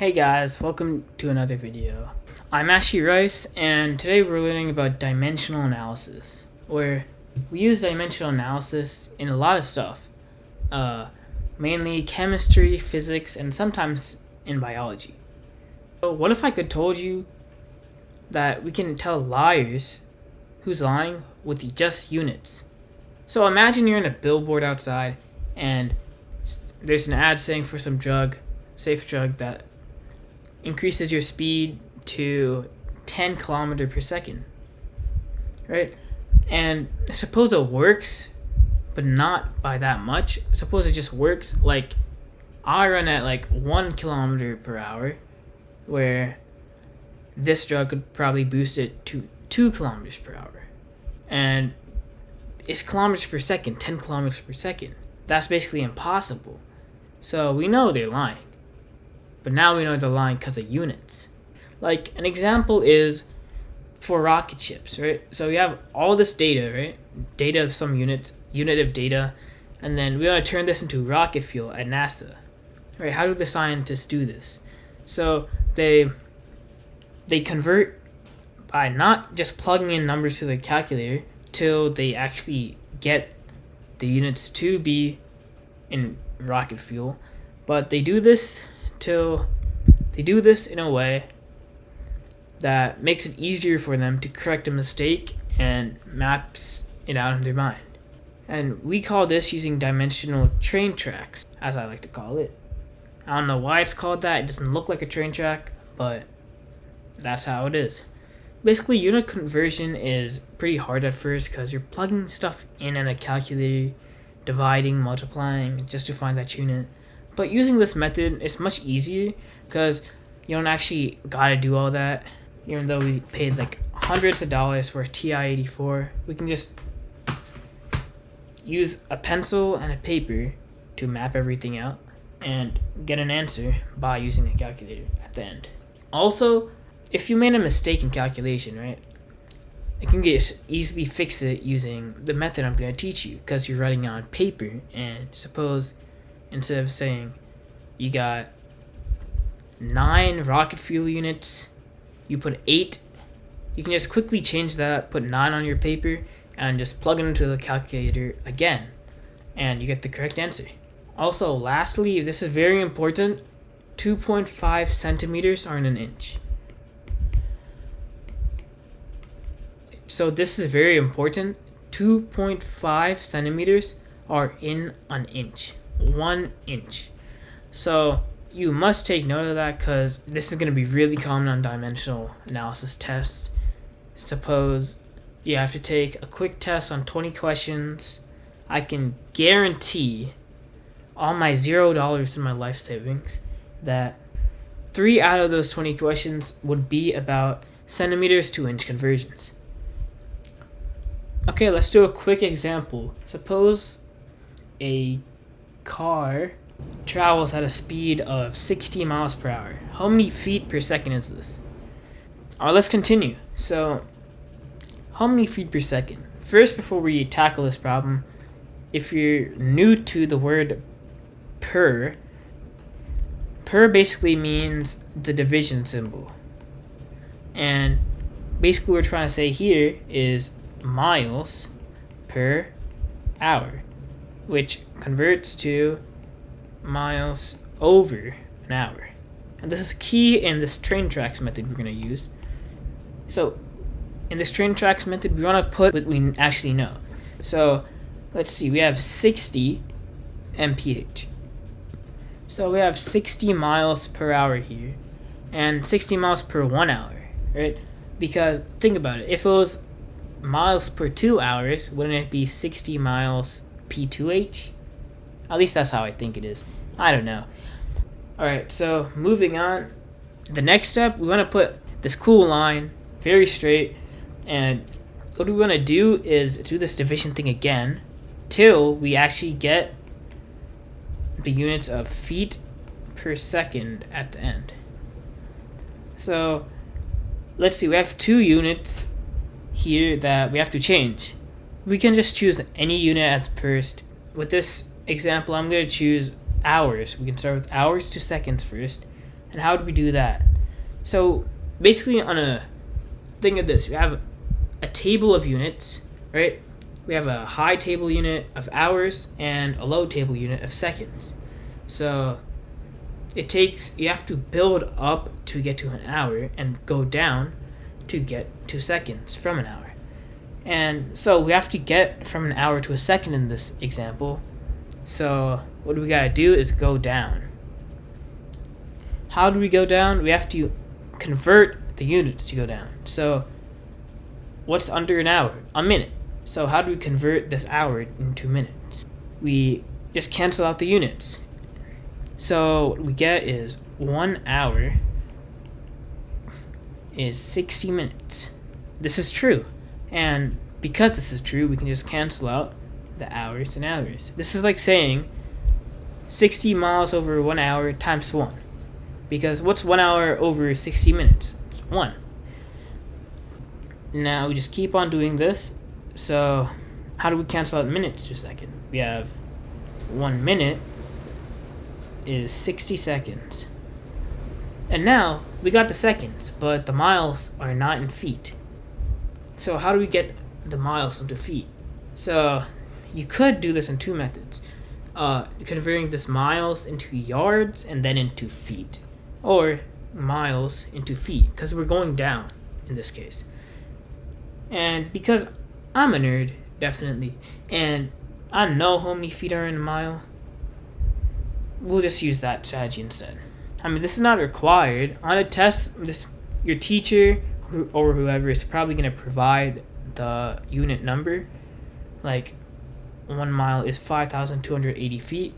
Hey guys, welcome to another video. I'm Ashley Rice, and today we're learning about dimensional analysis, where we use dimensional analysis in a lot of stuff, mainly chemistry, physics, and sometimes in biology. So what if I could told you that we can tell liars who's lying with just units? So imagine you're in a billboard outside, and there's an ad saying for some drug, safe drug that increases your speed to 10 kilometers per second, right? And suppose it works, but not by that much. Suppose it just works like I run at like 1 kilometer per hour, where this drug could probably boost it to 2 kilometers per hour. And it's kilometers per second, 10 kilometers per second. That's basically impossible. So we know they're lying. But now we know they're lying because of units. Like, an example is for rocket ships, right? So we have all this data, right? Data of some unit of data, and then we want to turn this into rocket fuel at NASA, right? How do the scientists do this? So they convert by not just plugging in numbers to the calculator till they actually get the units to be in rocket fuel, but they do this in a way that makes it easier for them to correct a mistake and maps it out in their mind. And we call this using dimensional train tracks, as I like to call it. I don't know why it's called that. It doesn't look like a train track, but that's how it is. Basically, unit conversion is pretty hard at first because you're plugging stuff in a calculator, dividing, multiplying, just to find that unit. But using this method, it's much easier because you don't actually gotta do all that. Even though we paid like hundreds of dollars for a TI-84, we can just use a pencil and a paper to map everything out and get an answer by using a calculator at the end. Also, if you made a mistake in calculation, right, you can easily fix it using the method I'm going to teach you because you're writing it on paper. And suppose instead of saying you got 9 rocket fuel units, you put 8, you can just quickly change that, put 9 on your paper, and just plug it into the calculator again, and you get the correct answer. Also, lastly, this is very important, 2.5 centimeters are in an inch. So this is very important. 2.5 centimeters are in an inch. 1 inch. So you must take note of that because this is going to be really common on dimensional analysis tests. Suppose you have to take a quick test on 20 questions. I can guarantee all my $0 in my life savings that 3 out of those 20 questions would be about centimeters to inch conversions. Okay, let's do a quick example. Suppose a car travels at a speed of 60 miles per hour. How many feet per second is this? Alright, let's continue. So, how many feet per second? First, before we tackle this problem, if you're new to the word per basically means the division symbol. And basically what we're trying to say here is miles per hour, which converts to miles over an hour. And this is key in this train tracks method we're going to use. So in this train tracks method, we want to put what we actually know. So let's see, we have 60 mph. So we have 60 miles per hour here and 60 miles per 1 hour, right? Because think about it, if it was miles per 2 hours, wouldn't it be 60 miles p2h? At least that's how I think it is. I don't know. Alright, so moving on. The next step, we want to put this cool line very straight, and what we want to do is do this division thing again till we actually get the units of feet per second at the end. So let's see, we have 2 units here that we have to change. We can just choose any unit as first. With this example, I'm going to choose hours. We can start with hours to seconds first, And how do we do that? So basically, on a think of this, we have a table of units, right? We have a high table unit of hours and a low table unit of seconds. So you have to build up to get to an hour and go down to get to seconds from an hour. And so we have to get from an hour to a second in this example. So what we gotta do is go down. How do we go down? We have to convert the units to go down. So what's under an hour? A minute. So how do we convert this hour into minutes? We just cancel out the units. So what we get is 1 hour is 60 minutes. This is true. And because this is true, we can just cancel out the hours and hours. This is like saying 60 miles over 1 hour times 1. Because what's 1 hour over 60 minutes? It's 1. Now we just keep on doing this. So how do we cancel out minutes to a second? We have 1 minute is 60 seconds. And now we got the seconds, but the miles are not in feet. So how do we get the miles into feet? So you could do this in two methods. Converting this miles into yards and then into feet. Or miles into feet, because we're going down in this case. And because I'm a nerd, definitely, and I know how many feet are in a mile, we'll just use that strategy instead. I mean, this is not required. On a test, your teacher or whoever is probably going to provide the unit number. Like, 1 mile is 5,280 feet.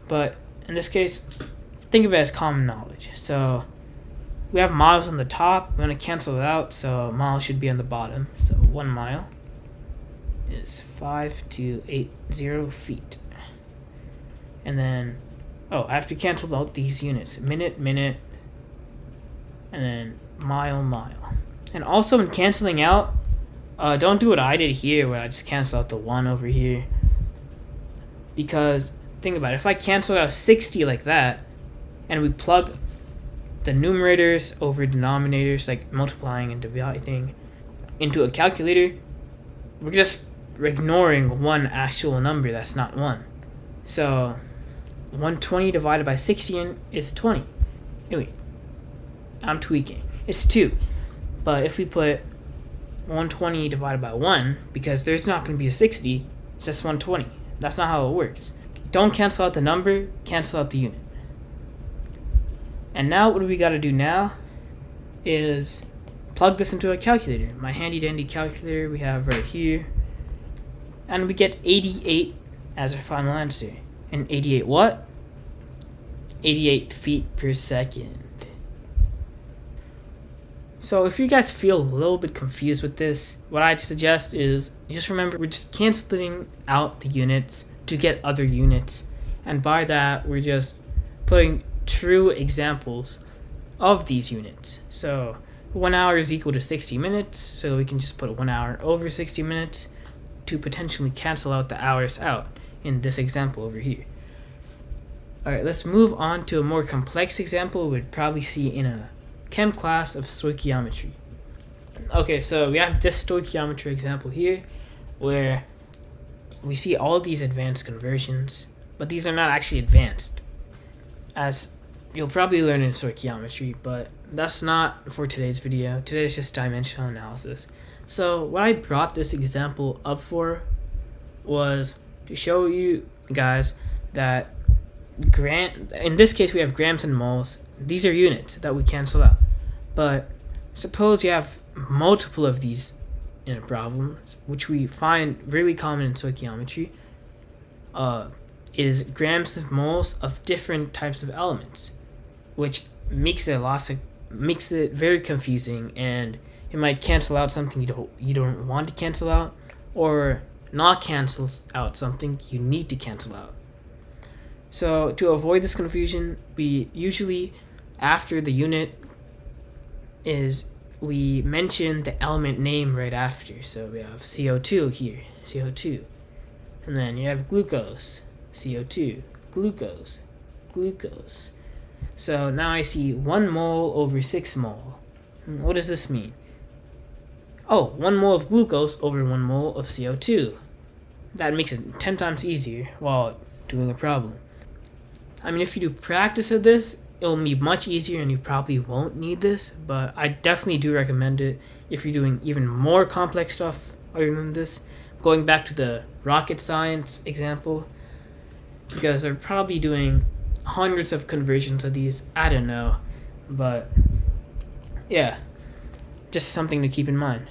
But in this case, think of it as common knowledge. So we have miles on the top. We're going to cancel it out, so miles should be on the bottom. So 1 mile is 5,280 feet. And then, I have to cancel out these units. Minute, and then mile. And also in canceling out, don't do what I did here where I just cancel out the 1 over here. Because, think about it, if I cancel out 60 like that, and we plug the numerators over denominators, like multiplying and dividing, into a calculator, we're just ignoring one actual number that's not 1. So 120 divided by 60 is 20. Anyway, I'm tweaking. It's 2. But if we put 120 divided by 1, because there's not going to be a 60, it's just 120. That's not how it works. Don't cancel out the number, cancel out the unit. And now what we got to do now is plug this into a calculator. My handy dandy calculator we have right here. And we get 88 as our final answer. And 88 what? 88 feet per second. So if you guys feel a little bit confused with this, what I'd suggest is just remember we're just canceling out the units to get other units. And by that, we're just putting true examples of these units. So 1 hour is equal to 60 minutes, so we can just put 1 hour over 60 minutes to potentially cancel out the hours out in this example over here. Alright, let's move on to a more complex example we'd probably see in a chem class of stoichiometry. Okay, so we have this stoichiometry example here where we see all of these advanced conversions, but these are not actually advanced, as you'll probably learn in stoichiometry, but that's not for today's video. Today is just dimensional analysis. So what I brought this example up for was to show you guys that in this case we have grams and moles. These are units that we cancel out. But suppose you have multiple of these in a problem, which we find really common in stoichiometry, is grams of moles of different types of elements, which makes it very confusing, and it might cancel out something you don't want to cancel out, or not cancel out something you need to cancel out. So to avoid this confusion, we usually, after the unit, we mention the element name right after. So we have CO2 here, CO2. And then you have glucose, CO2, glucose. So now I see 1 mole over 6 mole. What does this mean? Oh, 1 mole of glucose over 1 mole of CO2. That makes it 10 times easier while doing a problem. I mean, if you do practice of this, it'll be much easier and you probably won't need this, but I definitely do recommend it if you're doing even more complex stuff other than this. Going back to the rocket science example, because they're probably doing hundreds of conversions of these. I don't know, but yeah, just something to keep in mind.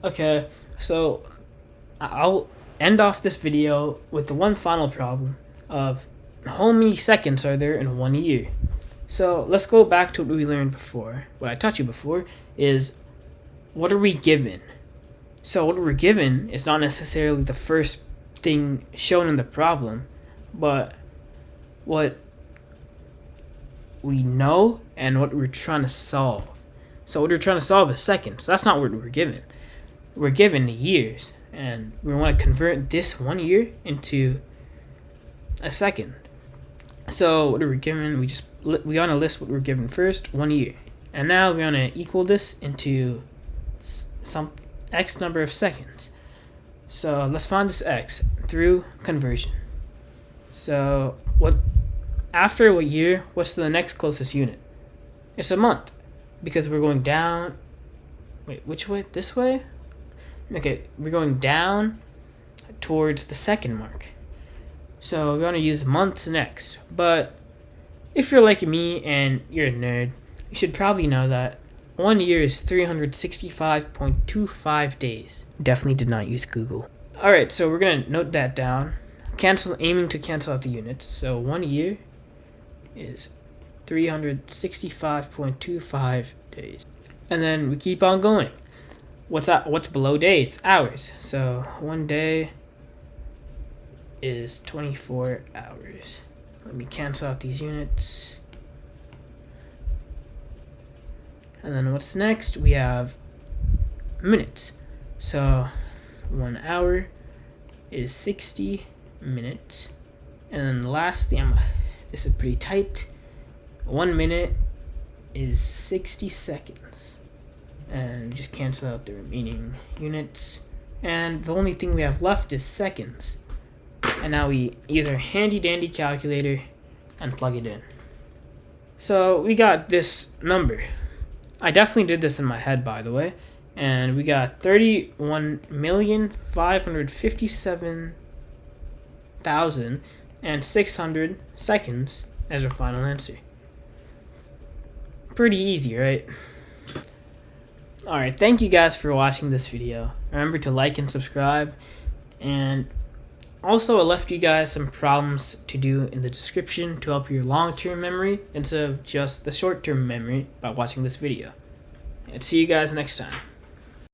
Okay, so I'll end off this video with the one final problem of how many seconds are there in 1 year. So let's go back to what we learned before. What I taught you before is, what are we given? So what we're given is not necessarily the first thing shown in the problem, but what we know and what we're trying to solve. So what we're trying to solve is seconds. That's not what we're given. We're given years, and we want to convert this 1 year into a second. So what are we given? We want to list what we're given first, 1 year, and now we want to equal this into some x number of seconds. So let's find this x through conversion. So after what year? What's the next closest unit? It's a month, because we're going down. Wait, which way? This way? Okay, we're going down towards the second mark. So we want to use months next. But if you're like me and you're a nerd, you should probably know that 1 year is 365.25 days. Definitely did not use Google. Alright, so we're going to note that down. Aiming to cancel out the units. So 1 year is 365.25 days. And then we keep on going. What's below days? Hours. So 1 day is 24 hours. Let me cancel out these units. And then what's next? We have minutes. So 1 hour is 60 minutes. And then lastly, this is pretty tight. 1 minute is 60 seconds. And we just cancel out the remaining units. And the only thing we have left is seconds. And now we use our handy dandy calculator and plug it in. So we got this number. I definitely did this in my head, by the way. And we got 31,557,600 seconds as our final answer. Pretty easy, right? Alright, thank you guys for watching this video. Remember to like and subscribe. And also, I left you guys some problems to do in the description to help your long-term memory instead of just the short-term memory by watching this video. And see you guys next time.